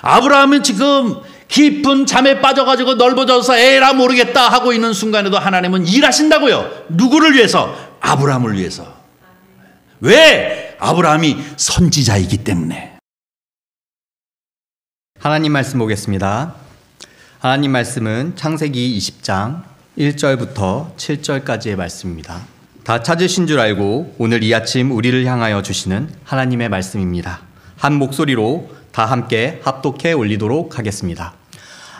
아브라함은 지금 깊은 잠에 빠져가지고 넓어져서 에라 모르겠다 하고 있는 순간에도 하나님은 일하신다고요. 누구를 위해서? 아브라함을 위해서. 왜? 아브라함이 선지자이기 때문에. 하나님 말씀 보겠습니다. 하나님 말씀은 창세기 20장 1절부터 7절까지의 말씀입니다. 다 찾으신 줄 알고 오늘 이 아침 우리를 향하여 주시는 하나님의 말씀입니다. 한 목소리로 다 함께 합독해 올리도록 하겠습니다.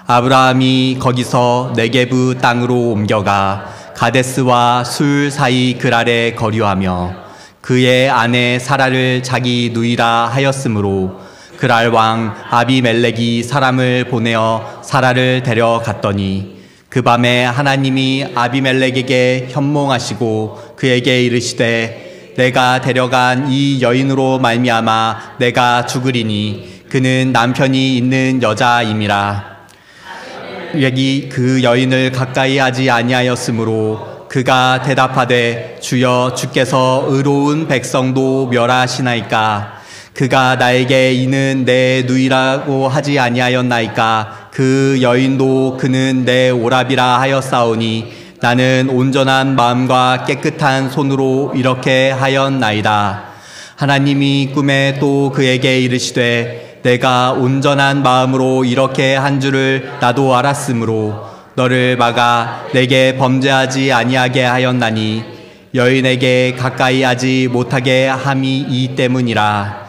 아브라함이 거기서 네게브 땅으로 옮겨가 가데스와 술 사이 글 아래 거류하며 그의 아내 사라를 자기 누이라 하였으므로 그랄 왕 아비멜렉이 사람을 보내어 사라를 데려갔더니 그 밤에 하나님이 아비멜렉에게 현몽하시고 그에게 이르시되 내가 데려간 이 여인으로 말미암아 내가 죽으리니 그는 남편이 있는 여자임이라. 여기 그 여인을 가까이 하지 아니하였으므로 그가 대답하되 주여 주께서 의로운 백성도 멸하시나이까. 그가 나에게 이는 내 누이라고 하지 아니하였나이까. 그 여인도 그는 내 오랍이라 하였사오니 나는 온전한 마음과 깨끗한 손으로 이렇게 하였나이다. 하나님이 꿈에 또 그에게 이르시되 내가 온전한 마음으로 이렇게 한 줄을 나도 알았으므로 너를 막아 내게 범죄하지 아니하게 하였나니 여인에게 가까이 하지 못하게 함이 이 때문이라.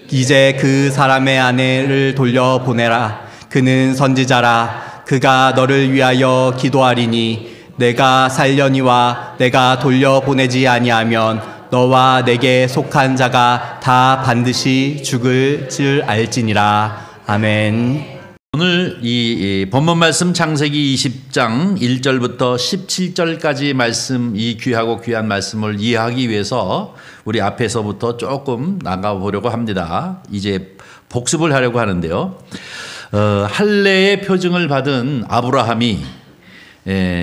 이제 그 사람의 아내를 돌려보내라. 그는 선지자라. 그가 너를 위하여 기도하리니 내가 살려니와 내가 돌려보내지 아니하면 너와 내게 속한 자가 다 반드시 죽을 줄 알지니라. 아멘. 오늘 이 본문 말씀 창세기 20장 1절부터 17절까지 말씀, 이 귀하고 귀한 말씀을 이해하기 위해서 우리 앞에서부터 조금 나가보려고 합니다. 이제 복습을 하려고 하는데요. 할례의 표징을 받은 아브라함이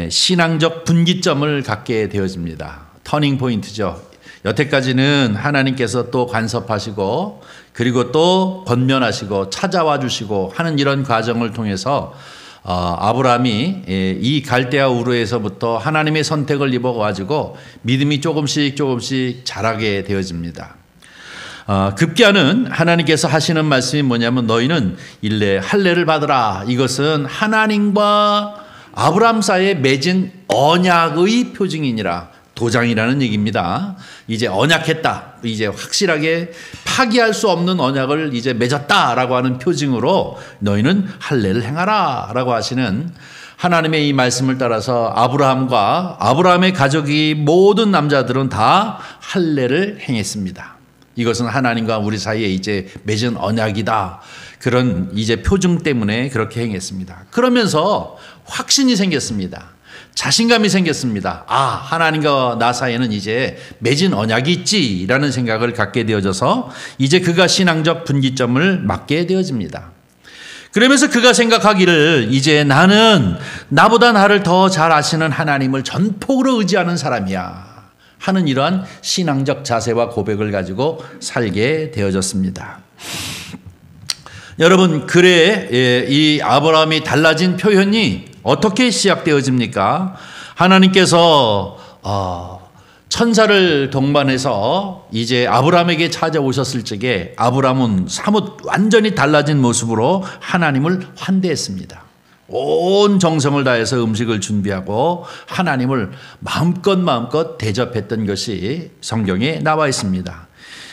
신앙적 분기점을 갖게 되어집니다. 터닝 포인트죠. 여태까지는 하나님께서 또 간섭하시고 그리고 또 권면하시고 찾아와 주시고 하는 이런 과정을 통해서 아브라함이 이 갈대아 우르에서부터 하나님의 선택을 입어가지고 믿음이 조금씩 자라게 되어집니다. 급기야는 하나님께서 하시는 말씀이 뭐냐면 너희는 일례 할례를 받으라. 이것은 하나님과 아브라함 사이에 맺은 언약의 표징이니라. 도장이라는 얘기입니다. 이제 언약했다. 이제 확실하게 파기할 수 없는 언약을 이제 맺었다라고 하는 표징으로 너희는 할례를 행하라 라고 하시는 하나님의 이 말씀을 따라서 아브라함과 아브라함의 가족이 모든 남자들은 다 할례를 행했습니다. 이것은 하나님과 우리 사이에 이제 맺은 언약이다. 그런 이제 표징 때문에 그렇게 행했습니다. 그러면서 확신이 생겼습니다. 자신감이 생겼습니다. 아, 하나님과 나 사이에는 이제 맺은 언약이 있지라는 생각을 갖게 되어져서 이제 그가 신앙적 분기점을 맞게 되어집니다. 그러면서 그가 생각하기를 이제 나는 나보다 나를 더 잘 아시는 하나님을 전폭으로 의지하는 사람이야 하는 이러한 신앙적 자세와 고백을 가지고 살게 되어졌습니다. 여러분, 그래 이 아브라함이 달라진 표현이 어떻게 시작되어집니까? 하나님께서 천사를 동반해서 이제 아브라함에게 찾아오셨을 적에 아브라함은 사뭇 완전히 달라진 모습으로 하나님을 환대했습니다. 온 정성을 다해서 음식을 준비하고 하나님을 마음껏 대접했던 것이 성경에 나와 있습니다.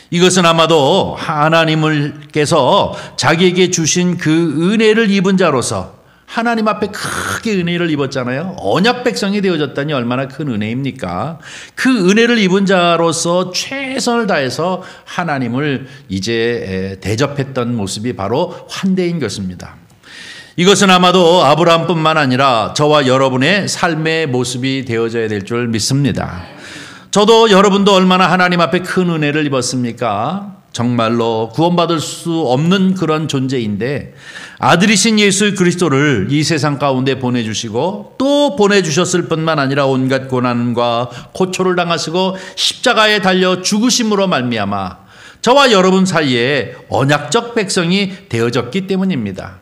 이것은 아마도 하나님께서 자기에게 주신 그 은혜를 입은 자로서 하나님 앞에 크게 은혜를 입었잖아요. 언약 백성이 되어졌다니 얼마나 큰 은혜입니까? 그 은혜를 입은 자로서 최선을 다해서 하나님을 이제 대접했던 모습이 바로 환대인 것입니다. 이것은 아마도 아브라함뿐만 아니라 저와 여러분의 삶의 모습이 되어져야 될 줄 믿습니다. 저도 여러분도 얼마나 하나님 앞에 큰 은혜를 입었습니까? 정말로 구원받을 수 없는 그런 존재인데 아들이신 예수 그리스도를 이 세상 가운데 보내주시고 또 보내주셨을 뿐만 아니라 온갖 고난과 고초를 당하시고 십자가에 달려 죽으심으로 말미암아 저와 여러분 사이에 언약적 백성이 되어졌기 때문입니다.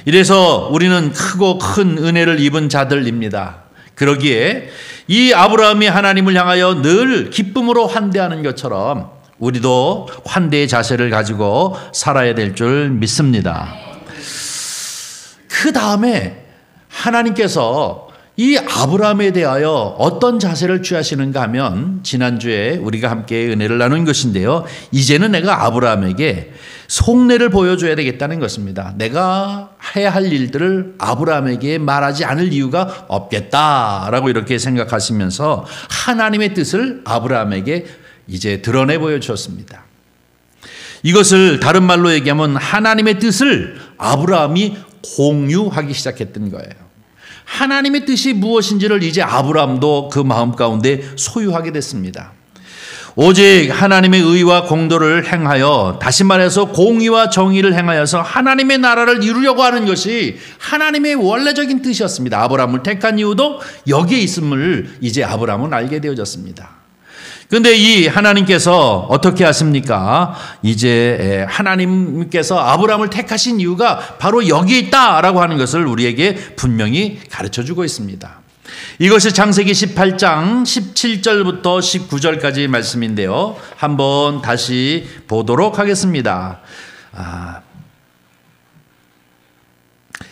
이래서 우리는 크고 큰 은혜를 입은 자들입니다. 그러기에 이 아브라함이 하나님을 향하여 늘 기쁨으로 환대하는 것처럼 우리도 환대의 자세를 가지고 살아야 될 줄 믿습니다. 그 다음에 하나님께서 이 아브라함에 대하여 어떤 자세를 취하시는가 하면 지난주에 우리가 함께 은혜를 나눈 것인데요. 이제는 내가 아브라함에게 속내를 보여줘야 되겠다는 것입니다. 내가 해야 할 일들을 아브라함에게 말하지 않을 이유가 없겠다라고 이렇게 생각하시면서 하나님의 뜻을 아브라함에게 이제 드러내 보여주셨습니다. 이것을 다른 말로 얘기하면 하나님의 뜻을 아브라함이 공유하기 시작했던 거예요. 하나님의 뜻이 무엇인지를 이제 아브라함도 그 마음 가운데 소유하게 됐습니다. 오직 하나님의 의와 공도를 행하여, 다시 말해서 공의와 정의를 행하여서 하나님의 나라를 이루려고 하는 것이 하나님의 원래적인 뜻이었습니다. 아브라함을 택한 이유도 여기에 있음을 이제 아브라함은 알게 되어졌습니다. 그런데 이 하나님께서 어떻게 하십니까? 이제 하나님께서 아브라함을 택하신 이유가 바로 여기에 있다라고 하는 것을 우리에게 분명히 가르쳐주고 있습니다. 이것이 창세기 18장 17절부터 19절까지 말씀인데요. 한번 다시 보도록 하겠습니다.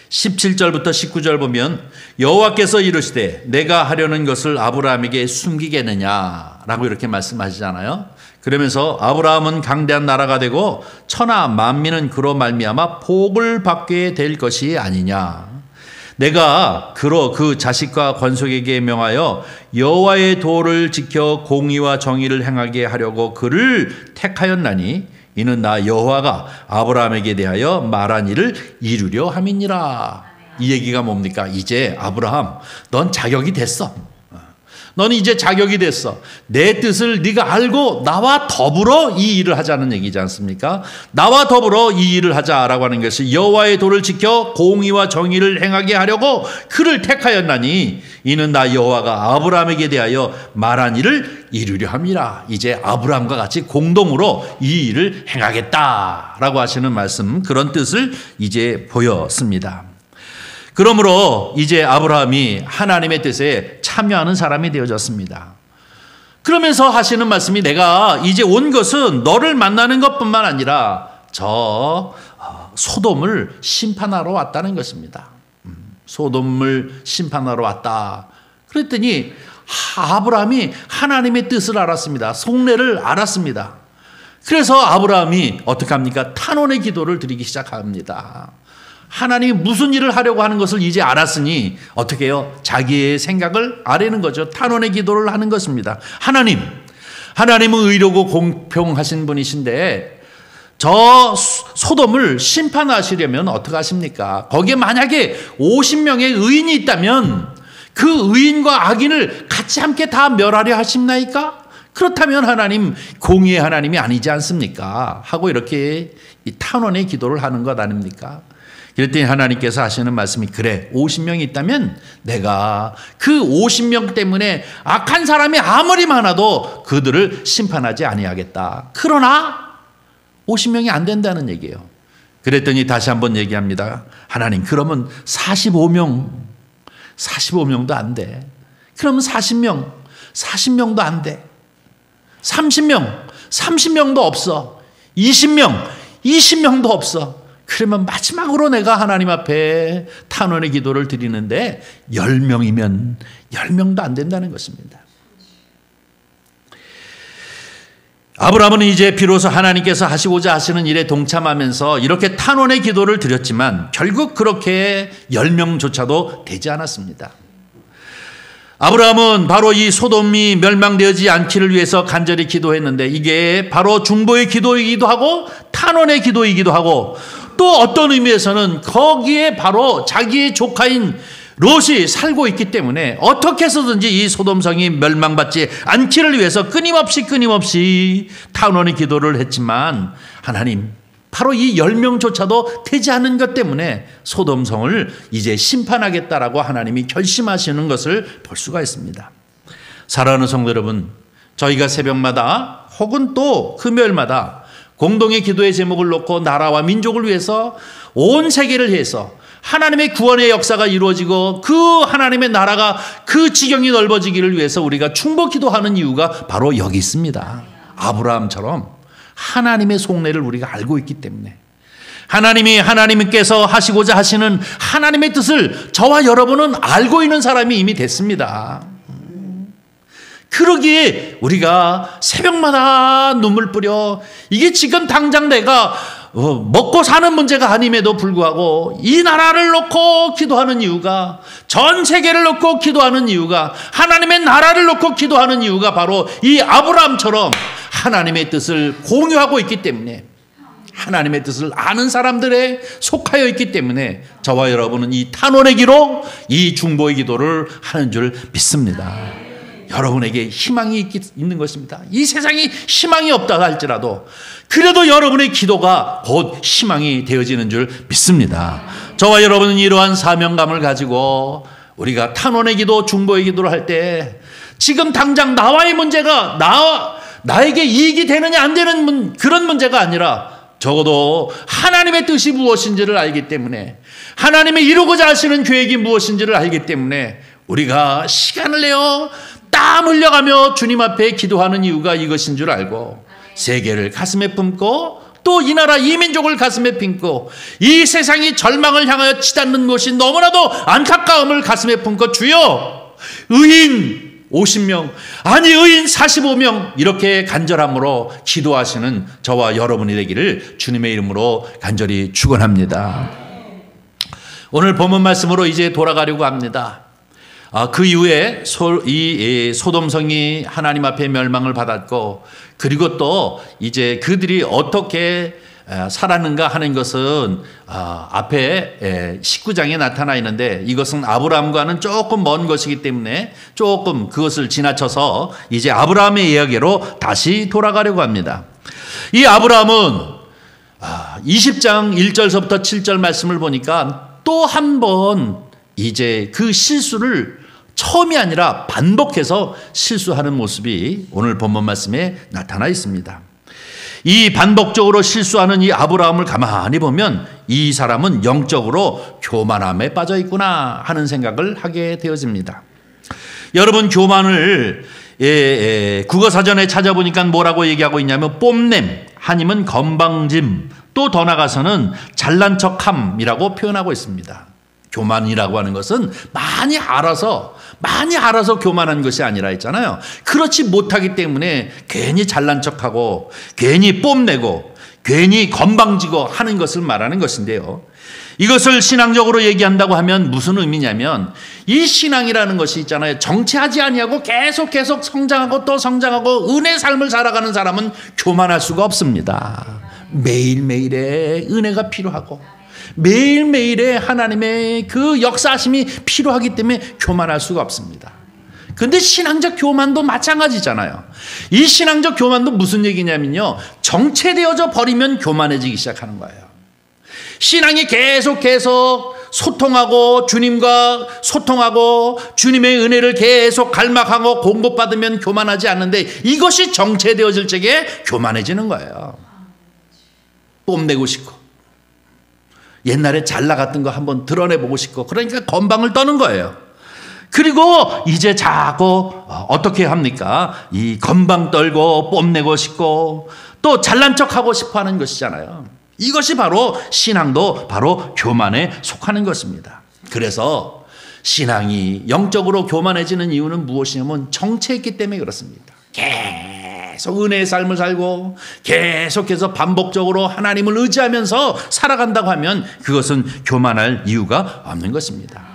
17절부터 19절 보면 여호와께서 이르시되 내가 하려는 것을 아브라함에게 숨기겠느냐라고 이렇게 말씀하시잖아요. 그러면서 아브라함은 강대한 나라가 되고 천하 만민은 그로 말미암아 복을 받게 될 것이 아니냐. 내가 그 자식과 권속에게 명하여 여호와의 도를 지켜 공의와 정의를 행하게 하려고 그를 택하였나니 이는 나 여호와가 아브라함에게 대하여 말한 일을 이루려 함이니라. 이 얘기가 뭡니까? 이제 아브라함, 넌 자격이 됐어. 너는 이제 자격이 됐어. 내 뜻을 네가 알고 나와 더불어 이 일을 하자는 얘기지 않습니까? 나와 더불어 이 일을 하자라고 하는 것이 여호와의 도를 지켜 공의와 정의를 행하게 하려고 그를 택하였나니 이는 나 여호와가 아브라함에게 대하여 말한 일을 이루려 함이라. 이제 아브라함과 같이 공동으로 이 일을 행하겠다라고 하시는 말씀, 그런 뜻을 이제 보였습니다. 그러므로 이제 아브라함이 하나님의 뜻에 참여하는 사람이 되어졌습니다. 그러면서 하시는 말씀이 내가 이제 온 것은 너를 만나는 것뿐만 아니라 소돔을 심판하러 왔다는 것입니다. 소돔을 심판하러 왔다. 그랬더니 아브라함이 하나님의 뜻을 알았습니다. 속내를 알았습니다. 그래서 아브라함이 어떻게 합니까? 탄원의 기도를 드리기 시작합니다. 하나님이 무슨 일을 하려고 하는 것을 이제 알았으니 어떻게 해요? 자기의 생각을 아뢰는 거죠. 탄원의 기도를 하는 것입니다. 하나님은 의로고 공평하신 분이신데 저 소돔을 심판하시려면 어떻게 하십니까? 거기에 만약에 50명의 의인이 있다면 그 의인과 악인을 같이 함께 다 멸하려 하십나이까? 그렇다면 하나님 공의의 하나님이 아니지 않습니까? 하고 이렇게 이 탄원의 기도를 하는 것 아닙니까? 그랬더니 하나님께서 하시는 말씀이 그래 50명이 있다면 내가 그 50명 때문에 악한 사람이 아무리 많아도 그들을 심판하지 아니하겠다. 그러나 50명이 안 된다는 얘기예요. 그랬더니 다시 한번 얘기합니다. 하나님 그러면 45명도 안 돼. 그러면 40명도 안 돼. 30명도 없어. 20명도 없어. 그러면 마지막으로 내가 하나님 앞에 탄원의 기도를 드리는데 10명이면 10명도 안 된다는 것입니다. 아브라함은 이제 비로소 하나님께서 하시고자 하시는 일에 동참하면서 이렇게 탄원의 기도를 드렸지만 결국 그렇게 10명조차도 되지 않았습니다. 아브라함은 바로 이 소돔이 멸망되지 않기를 위해서 간절히 기도했는데 이게 바로 중보의 기도이기도 하고 탄원의 기도이기도 하고 또 어떤 의미에서는 거기에 바로 자기의 조카인 롯이 살고 있기 때문에 어떻게 해서든지 이 소돔성이 멸망받지 않기를 위해서 끊임없이 탄원의 기도를 했지만 하나님 바로 이 10명조차도 되지 않은 것 때문에 소돔성을 이제 심판하겠다라고 하나님이 결심하시는 것을 볼 수가 있습니다. 사랑하는 성도 여러분, 저희가 새벽마다 혹은 또 금요일마다 공동의 기도의 제목을 놓고 나라와 민족을 위해서 온 세계를 위해서 하나님의 구원의 역사가 이루어지고 그 하나님의 나라가 그 지경이 넓어지기를 위해서 우리가 충복 기도하는 이유가 바로 여기 있습니다. 아브라함처럼 하나님의 속내를 우리가 알고 있기 때문에 하나님께서 하시고자 하시는 하나님의 뜻을 저와 여러분은 알고 있는 사람이 이미 됐습니다. 그러기에 우리가 새벽마다 눈물 뿌려 이게 지금 당장 내가 먹고 사는 문제가 아님에도 불구하고 이 나라를 놓고 기도하는 이유가, 전 세계를 놓고 기도하는 이유가, 하나님의 나라를 놓고 기도하는 이유가 바로 이 아브라함처럼 하나님의 뜻을 공유하고 있기 때문에, 하나님의 뜻을 아는 사람들에 속하여 있기 때문에 저와 여러분은 이 탄원의 기로, 이 중보의 기도를 하는 줄 믿습니다. 여러분에게 희망이 있는 것입니다. 이 세상이 희망이 없다 할지라도 그래도 여러분의 기도가 곧 희망이 되어지는 줄 믿습니다. 저와 여러분은 이러한 사명감을 가지고 우리가 탄원의 기도, 중보의 기도를 할 때 지금 당장 나와의 문제가 나에게 이익이 되느냐 안 되는 그런 문제가 아니라 적어도 하나님의 뜻이 무엇인지를 알기 때문에, 하나님의 이루고자 하시는 계획이 무엇인지를 알기 때문에 우리가 시간을 내어 땀 흘려가며 주님 앞에 기도하는 이유가 이것인 줄 알고 세계를 가슴에 품고 또 이 나라 이 민족을 가슴에 품고 이 세상이 절망을 향하여 치닫는 것이 너무나도 안타까움을 가슴에 품고 주여 의인 50명 아니 의인 45명 이렇게 간절함으로 기도하시는 저와 여러분이 되기를 주님의 이름으로 간절히 축원합니다. 오늘 본문 말씀으로 이제 돌아가려고 합니다. 그 이후에 이 소돔성이 하나님 앞에 멸망을 받았고, 그리고 또 이제 그들이 어떻게 살았는가 하는 것은 앞에 19장에 나타나 있는데, 이것은 아브라함과는 조금 먼 것이기 때문에 조금 그것을 지나쳐서 이제 아브라함의 이야기로 다시 돌아가려고 합니다. 이 아브라함은 20장 1절서부터 7절 말씀을 보니까 또 한 번 이제 그 실수를 처음이 아니라 반복해서 실수하는 모습이 오늘 본문 말씀에 나타나 있습니다. 이 반복적으로 실수하는 이 아브라함을 가만히 보면 이 사람은 영적으로 교만함에 빠져 있구나 하는 생각을 하게 되어집니다. 여러분, 교만을 국어사전에 찾아보니까 뭐라고 얘기하고 있냐면 뽐냄, 한임은 건방짐, 또 더 나가서는 잘난 척함이라고 표현하고 있습니다. 교만이라고 하는 것은 많이 알아서 교만한 것이 아니라 했잖아요. 그렇지 못하기 때문에 괜히 잘난 척하고 괜히 뽐내고 괜히 건방지고 하는 것을 말하는 것인데요. 이것을 신앙적으로 얘기한다고 하면 무슨 의미냐면, 이 신앙이라는 것이 있잖아요. 정체하지 아니하고 계속 성장하고 또 성장하고 은혜의 삶을 살아가는 사람은 교만할 수가 없습니다. 매일매일의 은혜가 필요하고 매일매일의 하나님의 그 역사하심이 필요하기 때문에 교만할 수가 없습니다. 그런데 신앙적 교만도 마찬가지잖아요. 이 신앙적 교만도 무슨 얘기냐면요, 정체되어져 버리면 교만해지기 시작하는 거예요. 신앙이 계속 소통하고 주님과 소통하고 주님의 은혜를 계속 갈망하고 공급받으면 교만하지 않는데, 이것이 정체되어질 적에 교만해지는 거예요. 뽐내고 싶고 옛날에 잘 나갔던 거 한번 드러내보고 싶고, 그러니까 건방을 떠는 거예요. 그리고 이제 자꾸 어떻게 합니까? 이 건방 떨고 뽐내고 싶고 또 잘난 척하고 싶어 하는 것이잖아요. 이것이 바로 신앙도 바로 교만에 속하는 것입니다. 그래서 신앙이 영적으로 교만해지는 이유는 무엇이냐면 정체했기 때문에 그렇습니다. 계속 은혜의 삶을 살고 계속해서 반복적으로 하나님을 의지하면서 살아간다고 하면 그것은 교만할 이유가 없는 것입니다.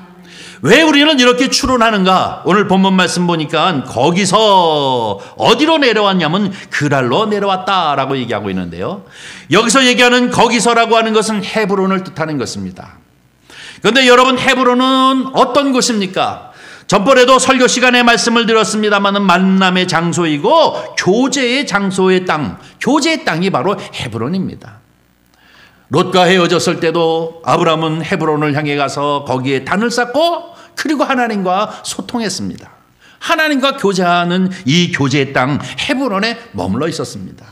왜 우리는 이렇게 추론하는가? 오늘 본문 말씀 보니까 거기서 어디로 내려왔냐면 그랄로 내려왔다라고 얘기하고 있는데요. 여기서 얘기하는 거기서라고 하는 것은 헤브론을 뜻하는 것입니다. 그런데 여러분, 헤브론은 어떤 곳입니까? 전번에도 설교 시간에 말씀을 드렸습니다만 만남의 장소이고 교제의 장소의 땅, 교제의 땅이 바로 헤브론입니다. 롯과 헤어졌을 때도 아브라함은 헤브론을 향해 가서 거기에 단을 쌓고 그리고 하나님과 소통했습니다. 하나님과 교제하는 이 교제의 땅 헤브론에 머물러 있었습니다.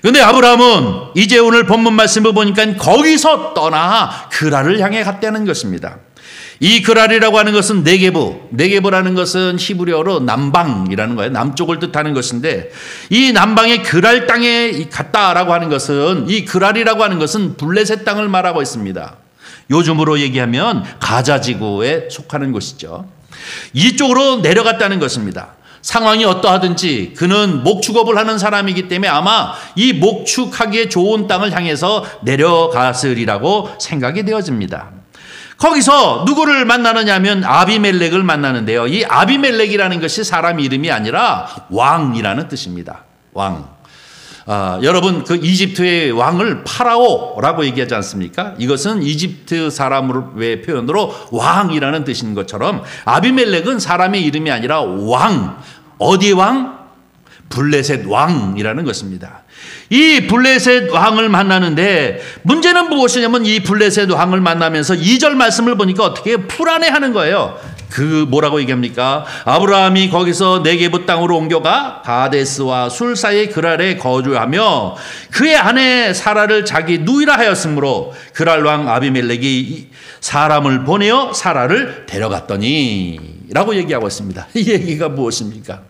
그런데 아브라함은 이제 오늘 본문 말씀을 보니까 거기서 떠나 그랄을 향해 갔다는 것입니다. 이 그랄이라고 하는 것은 네게브라는 것은 히브리어로 남방이라는 거예요. 남쪽을 뜻하는 것인데 이 남방의 그랄 땅에 갔다라고 하는 것은 이 그랄이라고 하는 것은 블레셋 땅을 말하고 있습니다. 요즘으로 얘기하면 가자지구에 속하는 곳이죠. 이쪽으로 내려갔다는 것입니다. 상황이 어떠하든지 그는 목축업을 하는 사람이기 때문에 아마 이 목축하기에 좋은 땅을 향해서 내려갔으리라고 생각이 되어집니다. 거기서 누구를 만나느냐 하면 아비멜렉을 만나는데요. 이 아비멜렉이라는 것이 사람 이름이 아니라 왕이라는 뜻입니다. 왕. 여러분 그 이집트의 왕을 파라오라고 얘기하지 않습니까? 이것은 이집트 사람의 표현으로 왕이라는 뜻인 것처럼 아비멜렉은 사람의 이름이 아니라 왕. 어디의 왕? 블레셋 왕이라는 것입니다. 이 블레셋 왕을 만나는데 문제는 무엇이냐면 이 블레셋 왕을 만나면서 2절 말씀을 보니까 어떻게 불안해하는 거예요. 그 뭐라고 얘기합니까? 아브라함이 거기서 네게브 땅으로 옮겨가 가데스와 술 사이의 그랄에 거주하며 그의 아내 사라를 자기 누이라 하였으므로 그랄 왕 아비멜렉이 사람을 보내어 사라를 데려갔더니 라고 얘기하고 있습니다. 이 얘기가 무엇입니까?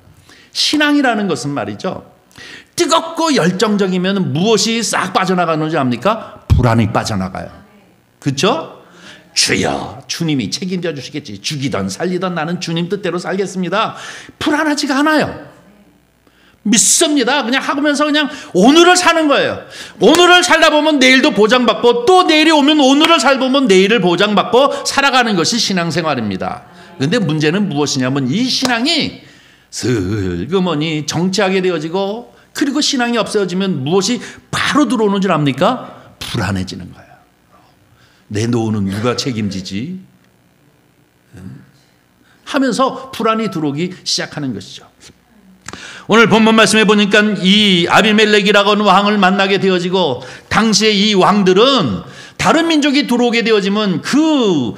신앙이라는 것은 말이죠. 뜨겁고 열정적이면 무엇이 싹 빠져나가는지 압니까? 불안이 빠져나가요. 그렇죠? 주여, 주님이 책임져 주시겠지. 죽이든 살리든 나는 주님 뜻대로 살겠습니다. 불안하지가 않아요. 믿습니다. 그냥 하면서 그냥 오늘을 사는 거예요. 오늘을 살다 보면 내일도 보장받고 또 내일이 오면 오늘을 살보면 내일을 보장받고 살아가는 것이 신앙생활입니다. 그런데 문제는 무엇이냐면 이 신앙이 슬그머니 정체하게 되어지고 그리고 신앙이 없어지면 무엇이 바로 들어오는 줄 압니까? 불안해지는 거예요. 내 노후는 누가 책임지지? 하면서 불안이 들어오기 시작하는 것이죠. 오늘 본문 말씀해 보니까 이 아비멜렉이라고 하는 왕을 만나게 되어지고 당시에 이 왕들은 다른 민족이 들어오게 되어지면 그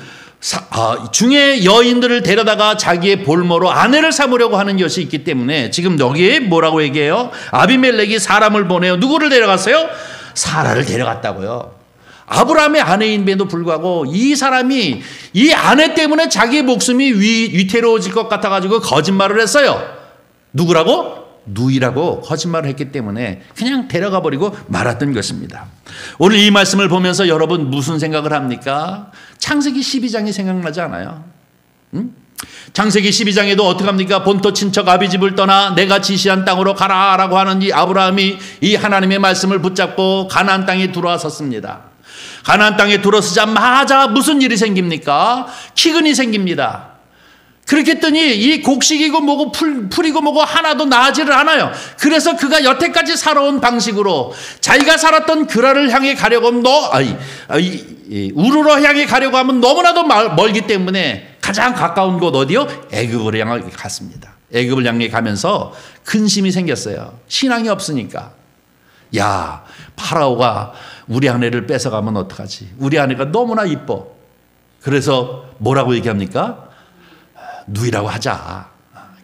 중에 여인들을 데려다가 자기의 볼모로 아내를 삼으려고 하는 것이 있기 때문에 지금 여기에 뭐라고 얘기해요? 아비멜렉이 사람을 보내요. 누구를 데려갔어요? 사라를 데려갔다고요. 아브라함의 아내인데도 불구하고 이 사람이 이 아내 때문에 자기의 목숨이 위태로워질 것 같아가지고 거짓말을 했어요. 누구라고? 누이라고 거짓말을 했기 때문에 그냥 데려가 버리고 말았던 것입니다. 오늘 이 말씀을 보면서 여러분 무슨 생각을 합니까? 창세기 12장이 생각나지 않아요? 창세기 12장에도 어떻게 합니까? 본토 친척 아비집을 떠나 내가 지시한 땅으로 가라라고 하는 이 아브라함이 이 하나님의 말씀을 붙잡고 가나안 땅에 들어왔었습니다. 가나안 땅에 들어서자마자 무슨 일이 생깁니까? 기근이 생깁니다. 그렇게 했더니 이 곡식이고 뭐고 풀이고 뭐고 하나도 나아지를 않아요. 그래서 그가 여태까지 살아온 방식으로 자기가 살았던 그랄을 향해 가려고 하면 우르로 향해 가려고 하면 너무나도 멀기 때문에 가장 가까운 곳 어디요? 애굽을 향해 갔습니다. 애굽을 향해 가면서 근심이 생겼어요. 신앙이 없으니까. 야, 파라오가 우리 아내를 뺏어가면 어떡하지? 우리 아내가 너무나 이뻐. 그래서 뭐라고 얘기합니까? 누이라고 하자.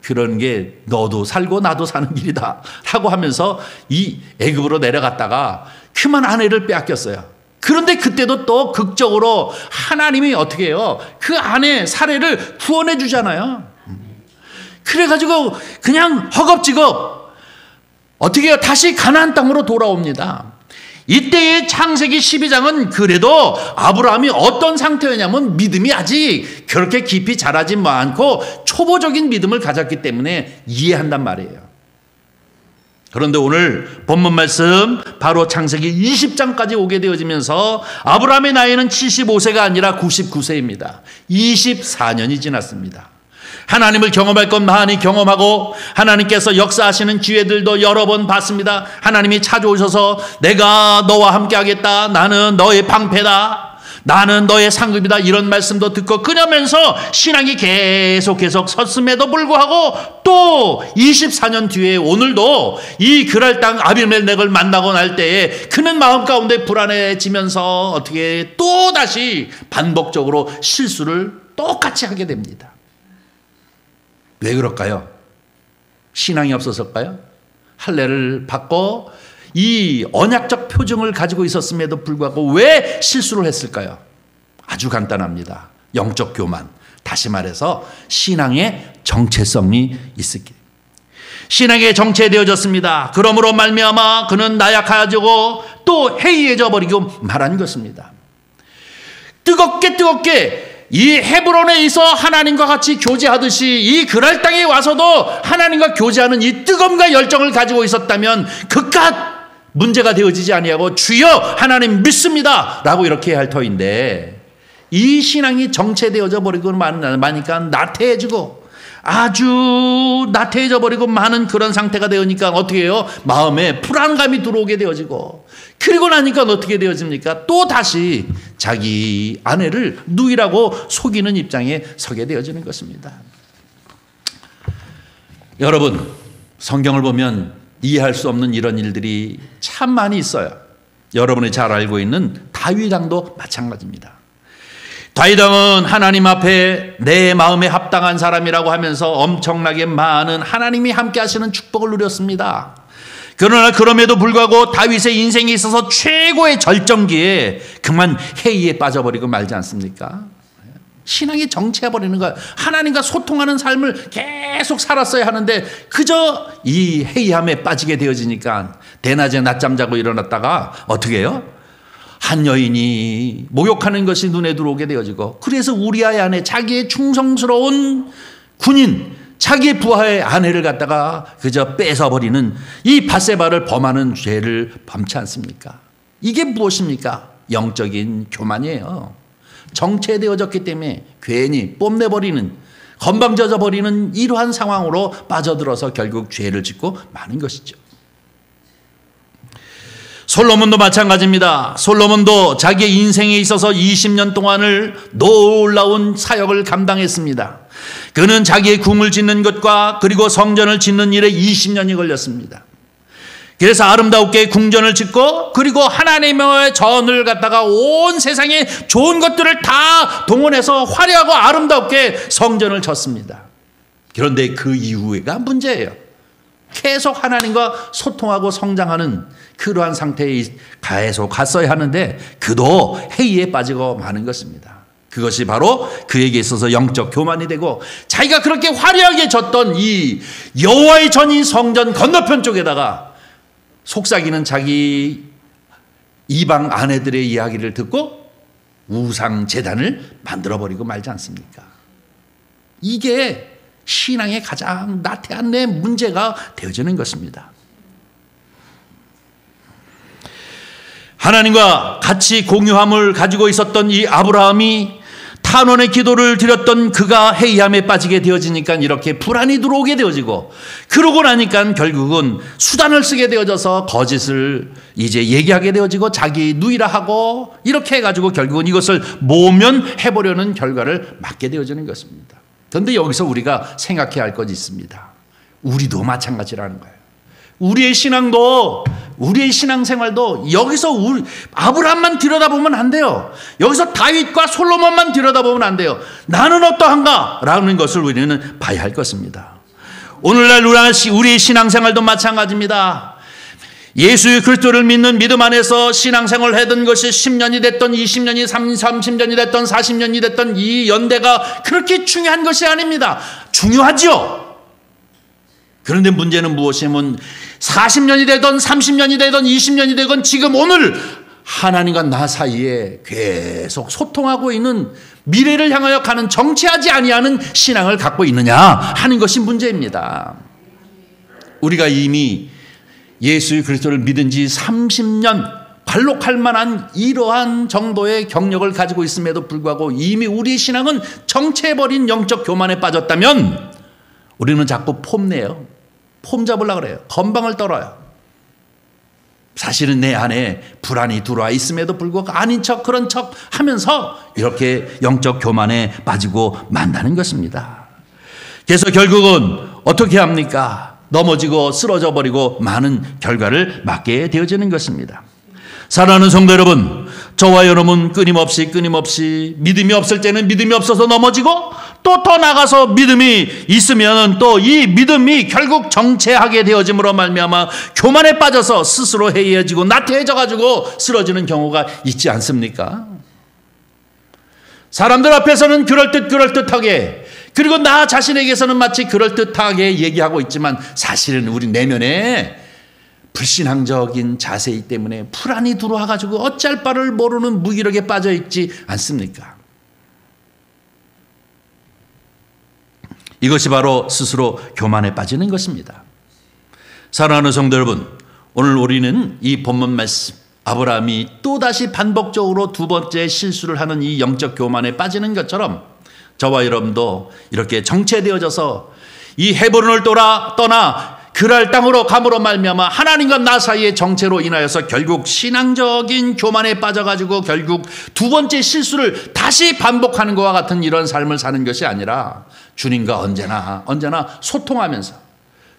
그런 게 너도 살고 나도 사는 길이다 라고 하면서 이 애굽으로 내려갔다가 그만 아내를 빼앗겼어요. 그런데 그때도 또 극적으로 하나님이 어떻게 해요? 그 아내 사례를 구원해 주잖아요. 그래가지고 그냥 허겁지겁 어떻게 해요? 다시 가나안 땅으로 돌아옵니다. 이때의 창세기 12장은 그래도 아브라함이 어떤 상태였냐면 믿음이 아직 그렇게 깊이 자라지 않고 초보적인 믿음을 가졌기 때문에 이해한단 말이에요. 그런데 오늘 본문 말씀 바로 창세기 20장까지 오게 되어지면서 아브라함의 나이는 75세가 아니라 99세입니다. 24년이 지났습니다. 하나님을 경험할 것 많이 경험하고 하나님께서 역사하시는 기회들도 여러 번 봤습니다. 하나님이 찾아오셔서 내가 너와 함께 하겠다. 나는 너의 방패다. 나는 너의 상급이다. 이런 말씀도 듣고 그러면서 신앙이 계속 섰음에도 불구하고 또 24년 뒤에 오늘도 이 그랄 땅 아비멜렉을 만나고 날 때에 그는 마음 가운데 불안해지면서 어떻게 또 다시 반복적으로 실수를 똑같이 하게 됩니다. 왜 그럴까요? 신앙이 없어서일까요? 할례를 받고 이 언약적 표정을 가지고 있었음에도 불구하고 왜 실수를 했을까요? 아주 간단합니다. 영적 교만. 다시 말해서 신앙의 정체성이 있었기. 신앙에 정체되어졌습니다. 그러므로 말미암아 그는 나약해지고 또 해이해져 버리고 말한 것입니다. 뜨겁게 이 헤브론에 있어 하나님과 같이 교제하듯이 이 그랄 땅에 와서도 하나님과 교제하는 이 뜨거움과 열정을 가지고 있었다면 그깟 문제가 되어지지 아니하고 주여 하나님 믿습니다 라고 이렇게 할 터인데, 이 신앙이 정체되어져 버리고 마니까 나태해지고 아주 나태해져 버리고 많은 그런 상태가 되니까 어떻게 해요? 마음에 불안감이 들어오게 되어지고, 그리고 나니까 어떻게 되어집니까? 또 다시 자기 아내를 누이라고 속이는 입장에 서게 되어지는 것입니다. 여러분, 성경을 보면 이해할 수 없는 이런 일들이 참 많이 있어요. 여러분이 잘 알고 있는 다윗 왕도 마찬가지입니다. 다윗 왕은 하나님 앞에 내 마음에 합당한 사람이라고 하면서 엄청나게 많은 하나님이 함께 하시는 축복을 누렸습니다. 그러나 그럼에도 불구하고 다윗의 인생에 있어서 최고의 절정기에 그만 해이에 빠져버리고 말지 않습니까? 신앙이 정체해버리는 거예요. 하나님과 소통하는 삶을 계속 살았어야 하는데 그저 이 해이함에 빠지게 되어지니까 대낮에 낮잠 자고 일어났다가 어떻게 해요? 한 여인이 목욕하는 것이 눈에 들어오게 되어지고, 그래서 우리아의 아내, 자기의 충성스러운 군인, 자기의 부하의 아내를 갖다가 그저 뺏어버리는 이 밧세바를 범하는 죄를 범치 않습니까? 이게 무엇입니까? 영적인 교만이에요. 정체되어졌기 때문에 괜히 뽐내버리는, 건방져져버리는 이러한 상황으로 빠져들어서 결국 죄를 짓고 마는 것이죠. 솔로몬도 마찬가지입니다. 솔로몬도 자기의 인생에 있어서 20년 동안을 놀라운 사역을 감당했습니다. 그는 자기의 궁을 짓는 것과 그리고 성전을 짓는 일에 20년이 걸렸습니다. 그래서 아름답게 궁전을 짓고 그리고 하나님의 전을 갖다가 온 세상에 좋은 것들을 다 동원해서 화려하고 아름답게 성전을 쳤습니다. 그런데 그 이후가 문제예요. 계속 하나님과 소통하고 성장하는 그러한 상태에 계속 갔어야 하는데 그도 해이에 빠지고 마는 것입니다. 그것이 바로 그에게 있어서 영적 교만이 되고, 자기가 그렇게 화려하게 졌던 이 여호와의 전인 성전 건너편 쪽에다가 속삭이는 자기 이방 아내들의 이야기를 듣고 우상 제단을 만들어버리고 말지 않습니까? 이게 신앙의 가장 나태한 내 문제가 되어지는 것입니다. 하나님과 같이 공유함을 가지고 있었던 이 아브라함이 탄원의 기도를 드렸던 그가 해이함에 빠지게 되어지니까 이렇게 불안이 들어오게 되어지고, 그러고 나니까 결국은 수단을 쓰게 되어져서 거짓을 이제 얘기하게 되어지고 자기 누이라 하고 이렇게 해가지고 결국은 이것을 모면해보려는 결과를 맞게 되어지는 것입니다. 그런데 여기서 우리가 생각해야 할 것이 있습니다. 우리도 마찬가지라는 거예요. 우리의 신앙도, 우리의 신앙생활도 여기서 아브라함만 들여다보면 안 돼요. 여기서 다윗과 솔로몬만 들여다보면 안 돼요. 나는 어떠한가? 라는 것을 우리는 봐야 할 것입니다. 오늘날 우리의 신앙생활도 마찬가지입니다. 예수 그리스도를 믿는 믿음 안에서 신앙생활을 하던 것이 10년이 됐던 20년이 30년이 됐던 40년이 됐던 이 연대가 그렇게 중요한 것이 아닙니다. 중요하죠. 그런데 문제는 무엇이냐면 40년이 되던 30년이 되던 20년이 되건 지금 오늘 하나님과 나 사이에 계속 소통하고 있는, 미래를 향하여 가는 정체하지 아니하는 신앙을 갖고 있느냐 하는 것이 문제입니다. 우리가 이미 예수 그리스도를 믿은 지 30년 관록할 만한 이러한 정도의 경력을 가지고 있음에도 불구하고 이미 우리의 신앙은 정체해버린 영적 교만에 빠졌다면 우리는 자꾸 폼내요. 폼 잡으려고 그래요. 건방을 떨어요. 사실은 내 안에 불안이 들어와 있음에도 불구하고 아닌 척 그런 척 하면서 이렇게 영적 교만에 빠지고 만다는 것입니다. 그래서 결국은 어떻게 합니까? 넘어지고 쓰러져 버리고 많은 결과를 맞게 되어지는 것입니다. 사랑하는 성도 여러분, 저와 여러분 끊임없이 믿음이 없을 때는 믿음이 없어서 넘어지고 또 더 나가서 믿음이 있으면 또 이 믿음이 결국 정체하게 되어짐으로 말미암아 교만에 빠져서 스스로 해이해지고 나태해져 가지고 쓰러지는 경우가 있지 않습니까? 사람들 앞에서는 그럴듯하게, 그리고 나 자신에게서는 마치 그럴듯하게 얘기하고 있지만 사실은 우리 내면에 불신앙적인 자세이기 때문에 불안이 들어와 가지고 어찌할 바를 모르는 무기력에 빠져 있지 않습니까? 이것이 바로 스스로 교만에 빠지는 것입니다. 사랑하는 성도 여러분, 오늘 우리는 이 본문 말씀, 아브라함이 또다시 반복적으로 두 번째 실수를 하는 이 영적 교만에 빠지는 것처럼 저와 여러분도 이렇게 정체되어져서 이 헤브론을 떠나 그랄 땅으로 감으로 말미암아 하나님과 나 사이의 정체로 인하여서 결국 신앙적인 교만에 빠져가지고 결국 두 번째 실수를 다시 반복하는 것과 같은 이런 삶을 사는 것이 아니라 주님과 언제나 소통하면서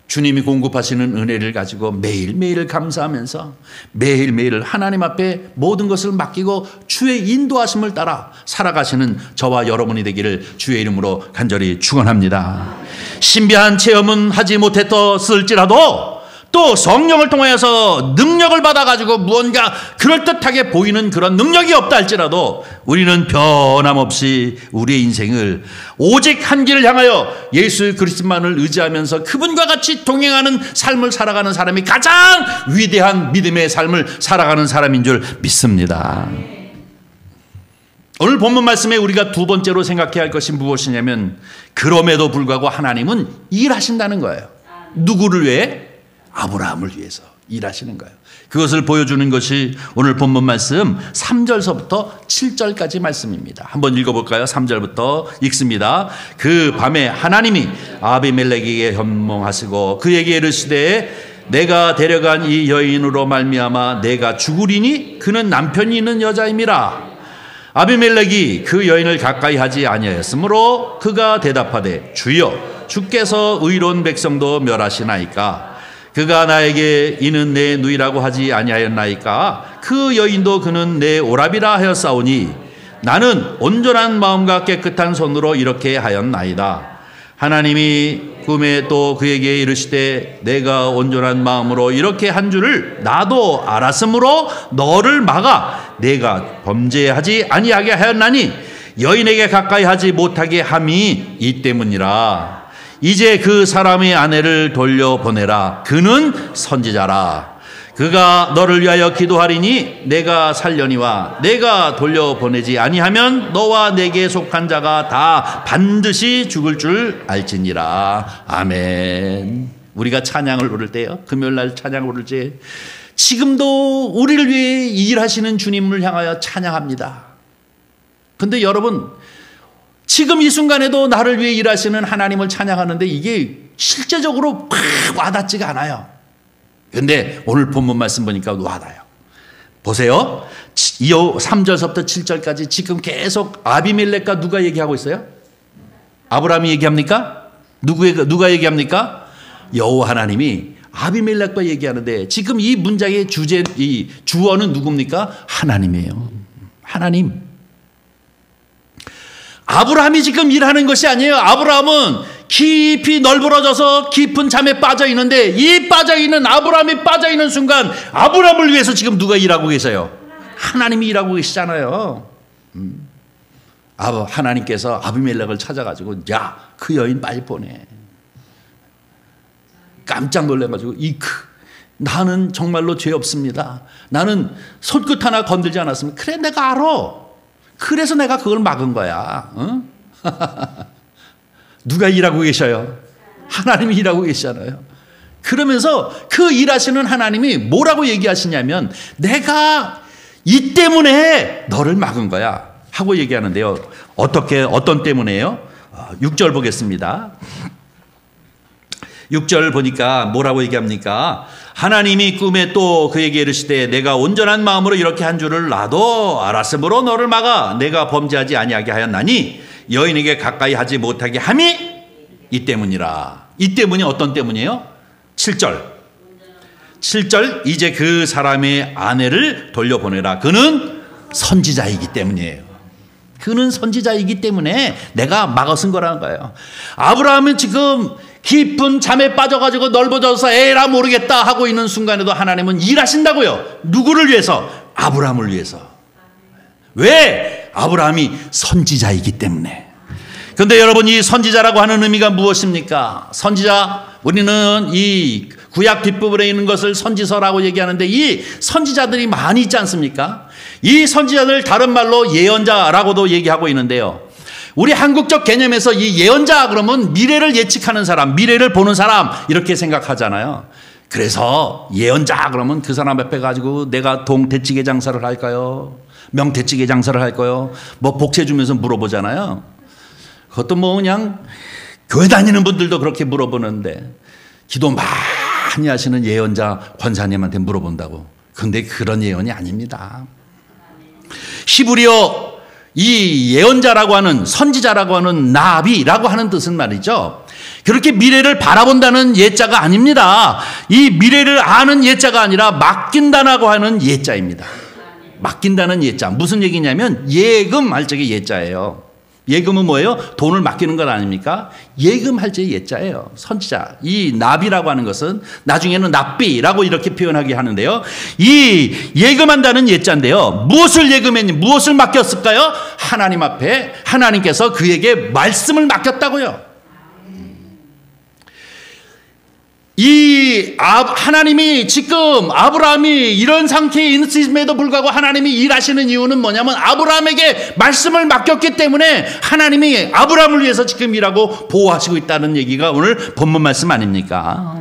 주님이 공급하시는 은혜를 가지고 매일매일 감사하면서 매일매일 하나님 앞에 모든 것을 맡기고 주의 인도하심을 따라 살아가시는 저와 여러분이 되기를 주의 이름으로 간절히 축원합니다. 신비한 체험은 하지 못했을지라도 또 성령을 통하여서 능력을 받아가지고 무언가 그럴듯하게 보이는 그런 능력이 없다 할지라도 우리는 변함없이 우리의 인생을 오직 한 길을 향하여 예수 그리스도만을 의지하면서 그분과 같이 동행하는 삶을 살아가는 사람이 가장 위대한 믿음의 삶을 살아가는 사람인 줄 믿습니다. 오늘 본문 말씀에 우리가 두 번째로 생각해야 할 것이 무엇이냐면 그럼에도 불구하고 하나님은 일하신다는 거예요. 누구를 위해? 아브라함을 위해서 일하시는 거예요. 그것을 보여주는 것이 오늘 본문 말씀 3절서부터 7절까지 말씀입니다. 한번 읽어볼까요? 3절부터 읽습니다. 그 밤에 하나님이 아비멜렉에게 현몽하시고 그에게 이르시되 내가 데려간 이 여인으로 말미암아 내가 죽으리니 그는 남편이 있는 여자임이라. 아비멜렉이 그 여인을 가까이 하지 아니하였으므로 그가 대답하되 주여 주께서 의로운 백성도 멸하시나이까. 그가 나에게 이는 내 누이라고 하지 아니하였나이까. 그 여인도 그는 내 오라비라 하였사오니 나는 온전한 마음과 깨끗한 손으로 이렇게 하였나이다. 하나님이 꿈에 또 그에게 이르시되 내가 온전한 마음으로 이렇게 한 줄을 나도 알았으므로 너를 막아 내가 범죄하지 아니하게 하였나니 여인에게 가까이 하지 못하게 함이 이 때문이라. 이제 그 사람의 아내를 돌려보내라. 그는 선지자라. 그가 너를 위하여 기도하리니 내가 살려니와 내가 돌려보내지 아니하면 너와 내게 속한 자가 다 반드시 죽을 줄 알지니라. 아멘. 우리가 찬양을 부를 때요, 금요일날 찬양을 부를 때 지금도 우리를 위해 일하시는 주님을 향하여 찬양합니다. 근데 여러분, 지금 이 순간에도 나를 위해 일하시는 하나님을 찬양하는데 이게 실제적으로 팍 와닿지가 않아요. 그런데 오늘 본문 말씀 보니까 와닿아요. 보세요. 3절서부터 7절까지 지금 계속 아비멜렉과 누가 얘기하고 있어요? 아브라함이 얘기합니까? 누가 얘기합니까? 여호와 하나님이 아비멜렉과 얘기하는데 지금 이 문장의 이 주어는 누굽니까? 하나님이에요. 하나님. 아브라함이 지금 일하는 것이 아니에요. 아브라함은 깊이 널브러져서 깊은 잠에 빠져 있는데 이 빠져 있는 아브라함이 빠져 있는 순간 아브라함을 위해서 지금 누가 일하고 계세요? 하나님이 일하고 계시잖아요. 하나님께서 아비멜렉을 찾아가지고 야, 그 여인 빨리 보내. 깜짝 놀래가지고 나는 정말로 죄 없습니다. 나는 손끝 하나 건들지 않았습니다. 그래, 내가 알아. 그래서 내가 그걸 막은 거야. 어? 누가 일하고 계셔요? 하나님이 일하고 계시잖아요. 그러면서 그 일하시는 하나님이 뭐라고 얘기하시냐면 내가 이 때문에 너를 막은 거야 하고 얘기하는데요. 어떤 때문에요? 6절 보겠습니다. 6절 보니까 뭐라고 얘기합니까? 하나님이 꿈에 또 그에게 이르시되 내가 온전한 마음으로 이렇게 한 줄을 나도 알았으므로 너를 막아 내가 범죄하지 아니하게 하였나니 여인에게 가까이 하지 못하게 함이 이 때문이라. 이 때문이 어떤 때문이에요? 7절 이제 그 사람의 아내를 돌려보내라. 그는 선지자이기 때문이에요. 그는 선지자이기 때문에 내가 막아선 거라는 거예요. 아브라함은 지금 깊은 잠에 빠져가지고 넓어져서 에라 모르겠다 하고 있는 순간에도 하나님은 일하신다고요. 누구를 위해서? 아브라함을 위해서. 왜? 아브라함이 선지자이기 때문에. 그런데 여러분, 이 선지자라고 하는 의미가 무엇입니까? 선지자, 우리는 이 구약 뒷부분에 있는 것을 선지서라고 얘기하는데 이 선지자들이 많이 있지 않습니까? 이 선지자들 다른 말로 예언자라고도 얘기하고 있는데요. 우리 한국적 개념에서 이 예언자 그러면 미래를 예측하는 사람, 미래를 보는 사람 이렇게 생각하잖아요. 그래서 예언자 그러면 그 사람 앞에 가지고 내가 동태찌개 장사를 할까요? 명태찌개 장사를 할까요? 뭐 복채 주면서 물어보잖아요. 그것도 뭐 그냥 교회 다니는 분들도 그렇게 물어보는데 기도 많이 하시는 예언자 권사님한테 물어본다고. 그런데 그런 예언이 아닙니다. 히브리어 이 예언자라고 하는 선지자라고 하는 나비라고 하는 뜻은 말이죠. 그렇게 미래를 바라본다는 예자가 아닙니다. 이 미래를 아는 예자가 아니라 맡긴다라고 하는 예자입니다. 맡긴다는 예자. 무슨 얘기냐면 예금할 적의 예자예요. 예금은 뭐예요? 돈을 맡기는 것 아닙니까? 예금할 적의 예자예요. 선지자. 이 나비라고 하는 것은 나중에는 납비라고 이렇게 표현하게 하는데요. 이 예금한다는 예자인데요. 무엇을 예금했니? 무엇을 맡겼을까요? 하나님 앞에 하나님께서 그에게 말씀을 맡겼다고요. 하나님이 지금 아브라함이 이런 상태에 있음에도 불구하고 하나님이 일하시는 이유는 뭐냐면 아브라함에게 말씀을 맡겼기 때문에 하나님이 아브라함을 위해서 지금 일하고 보호하시고 있다는 얘기가 오늘 본문 말씀 아닙니까?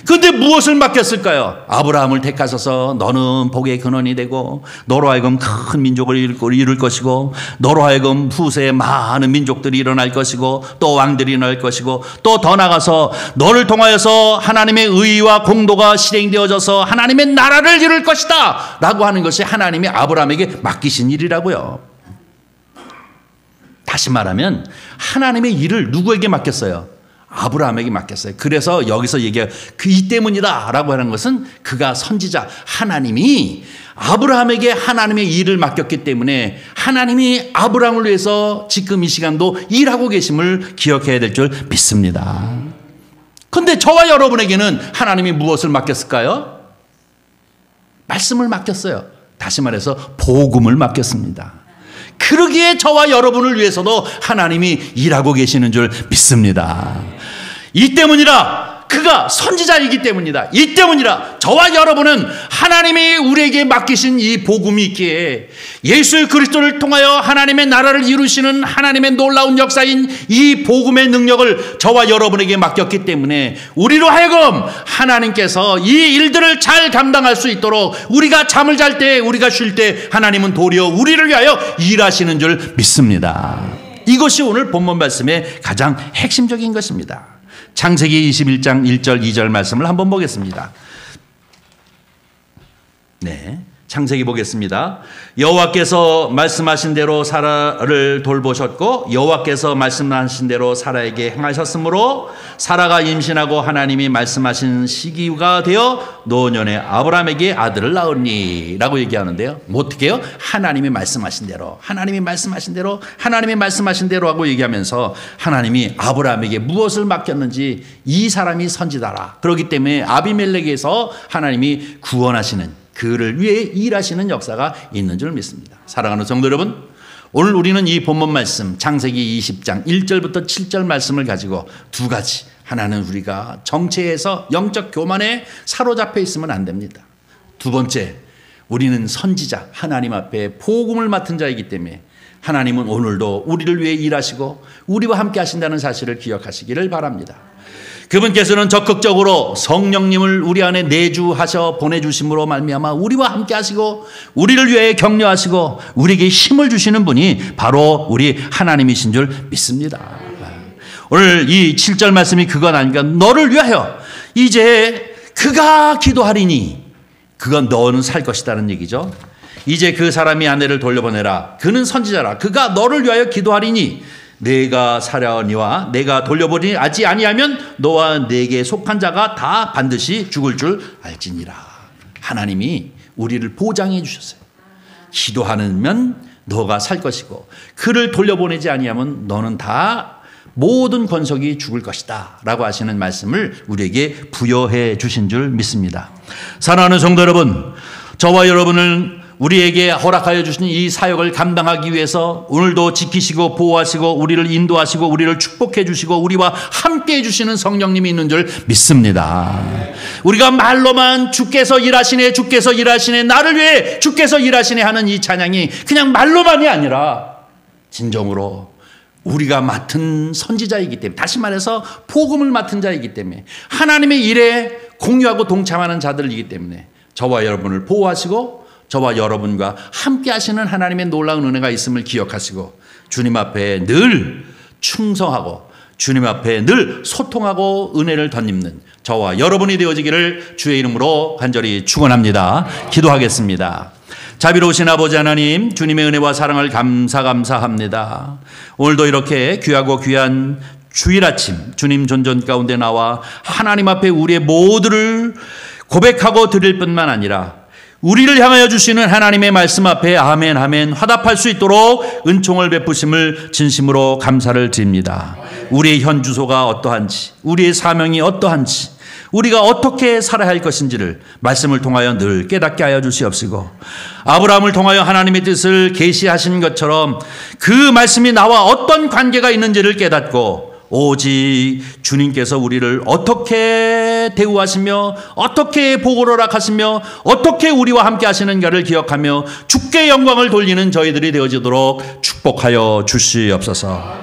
그런데 무엇을 맡겼을까요? 아브라함을 택하셔서 너는 복의 근원이 되고 너로 하여금 큰 민족을 이룰 것이고 너로 하여금 후세에 많은 민족들이 일어날 것이고 또 왕들이 일어날 것이고 또 더 나가서 너를 통하여서 하나님의 의와 공도가 실행되어져서 하나님의 나라를 이룰 것이다 라고 하는 것이 하나님이 아브라함에게 맡기신 일이라고요. 다시 말하면 하나님의 일을 누구에게 맡겼어요? 아브라함에게 맡겼어요. 그래서 여기서 얘기해요. 이 때문이다 라고 하는 것은 그가 선지자 하나님이 아브라함에게 하나님의 일을 맡겼기 때문에 하나님이 아브라함을 위해서 지금 이 시간도 일하고 계심을 기억해야 될 줄 믿습니다. 그런데 저와 여러분에게는 하나님이 무엇을 맡겼을까요? 말씀을 맡겼어요. 다시 말해서 복음을 맡겼습니다. 그러기에 저와 여러분을 위해서도 하나님이 일하고 계시는 줄 믿습니다. 이 때문이라 그가 선지자이기 때문이다. 이 때문이라 저와 여러분은 하나님이 우리에게 맡기신 이 복음이 있기에 예수 그리스도를 통하여 하나님의 나라를 이루시는 하나님의 놀라운 역사인 이 복음의 능력을 저와 여러분에게 맡겼기 때문에 우리로 하여금 하나님께서 이 일들을 잘 감당할 수 있도록 우리가 잠을 잘 때 우리가 쉴 때 하나님은 도리어 우리를 위하여 일하시는 줄 믿습니다. 이것이 오늘 본문 말씀의 가장 핵심적인 것입니다. 창세기 21장 1절 2절 말씀을 한번 보겠습니다. 네, 창세기 보겠습니다. 여호와께서 말씀하신 대로 사라를 돌보셨고 여호와께서 말씀하신 대로 사라에게 행하셨으므로 사라가 임신하고 하나님이 말씀하신 시기가 되어 노년에 아브라함에게 아들을 낳으니 라고 얘기하는데요. 뭐 어떻게 해요? 하나님이 말씀하신 대로 하나님이 말씀하신 대로 하나님이 말씀하신 대로 하고 얘기하면서 하나님이 아브라함에게 무엇을 맡겼는지 이 사람이 선지자라. 그렇기 때문에 아비멜렉에서 하나님이 구원하시는 그를 위해 일하시는 역사가 있는 줄 믿습니다. 사랑하는 성도 여러분, 오늘 우리는 이 본문 말씀 창세기 20장 1절부터 7절 말씀을 가지고 두 가지. 하나는 우리가 정체에서 영적 교만에 사로잡혀 있으면 안 됩니다. 두 번째, 우리는 선지자 하나님 앞에 복음을 맡은 자이기 때문에 하나님은 오늘도 우리를 위해 일하시고 우리와 함께 하신다는 사실을 기억하시기를 바랍니다. 그분께서는 적극적으로 성령님을 우리 안에 내주하셔 보내주심으로 말미암아 우리와 함께 하시고 우리를 위해 격려하시고 우리에게 힘을 주시는 분이 바로 우리 하나님이신 줄 믿습니다. 오늘 이 7절 말씀이 그건 아니까 너를 위하여 이제 그가 기도하리니 그건 너는 살 것이다는 얘기죠. 이제 그 사람이 아내를 돌려보내라. 그는 선지자라. 그가 너를 위하여 기도하리니 내가 사려니와 내가 돌려보니 아지 아니하면 너와 내게 속한 자가 다 반드시 죽을 줄 알지니라. 하나님이 우리를 보장해 주셨어요. 기도하면 너가 살 것이고 그를 돌려보내지 아니하면 너는 다 모든 권속이 죽을 것이다 라고 하시는 말씀을 우리에게 부여해 주신 줄 믿습니다. 사랑하는 성도 여러분, 저와 여러분을 우리에게 허락하여 주신 이 사역을 감당하기 위해서 오늘도 지키시고 보호하시고 우리를 인도하시고 우리를 축복해 주시고 우리와 함께 해 주시는 성령님이 있는 줄 믿습니다. 우리가 말로만 주께서 일하시네 주께서 일하시네 나를 위해 주께서 일하시네 하는 이 찬양이 그냥 말로만이 아니라 진정으로 우리가 맡은 선지자이기 때문에, 다시 말해서 복음을 맡은 자이기 때문에, 하나님의 일에 공유하고 동참하는 자들이기 때문에 저와 여러분을 보호하시고 저와 여러분과 함께 하시는 하나님의 놀라운 은혜가 있음을 기억하시고 주님 앞에 늘 충성하고 주님 앞에 늘 소통하고 은혜를 덧입는 저와 여러분이 되어지기를 주의 이름으로 간절히 축원합니다. 기도하겠습니다. 자비로우신 아버지 하나님, 주님의 은혜와 사랑을 감사합니다. 오늘도 이렇게 귀하고 귀한 주일 아침 주님 존전 가운데 나와 하나님 앞에 우리의 모두를 고백하고 드릴 뿐만 아니라 우리를 향하여 주시는 하나님의 말씀 앞에 아멘 아멘 화답할 수 있도록 은총을 베푸심을 진심으로 감사를 드립니다. 우리의 현 주소가 어떠한지, 우리의 사명이 어떠한지, 우리가 어떻게 살아야 할 것인지를 말씀을 통하여 늘 깨닫게 하여 주시옵시고, 아브라함을 통하여 하나님의 뜻을 계시하신 것처럼 그 말씀이 나와 어떤 관계가 있는지를 깨닫고 오직 주님께서 우리를 어떻게 대우하시며 어떻게 복을 허락하시며 어떻게 우리와 함께 하시는가를 기억하며 주께 영광을 돌리는 저희들이 되어지도록 축복하여 주시옵소서.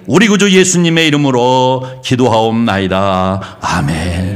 우리 구주 예수님의 이름으로 기도하옵나이다. 아멘.